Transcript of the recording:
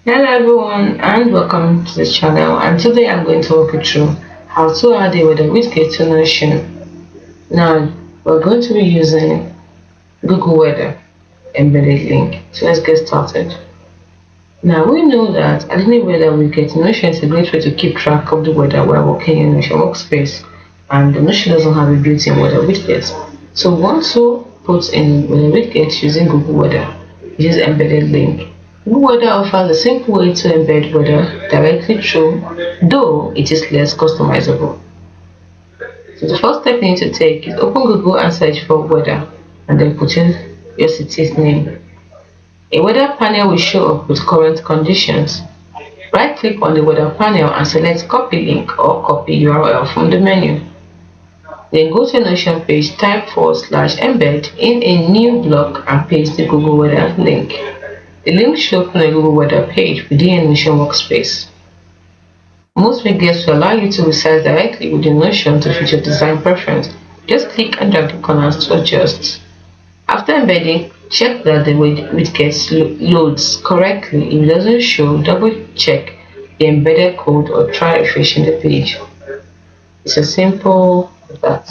Hello everyone and welcome to the channel, and today I'm going to walk you through how to add a weather widget to Notion. Now we're going to be using Google Weather embedded link. So let's get started. Now we know that adding a weather widget in Notion is a great way to keep track of the weather while working in Notion workspace, and the Notion doesn't have a built-in weather widget. So once you put in weather widget using Google Weather, use embedded link. Google Weather offers a simple way to embed weather directly through, though it is less customizable. So the first step you need to take is open Google and search for weather, and then put in your city's name. A weather panel will show up with current conditions. Right-click on the weather panel and select Copy Link or Copy URL from the menu. Then go to Notion page, type /embed in a new block and paste the Google Weather link. The link should open a Google Weather page within a Notion workspace. Most widgets will allow you to resize directly within Notion to fit your design preference. Just click and drag the corners to adjust. After embedding, check that the widget loads correctly. If it doesn't show, double check the embedded code or try refreshing the page. It's as simple as that.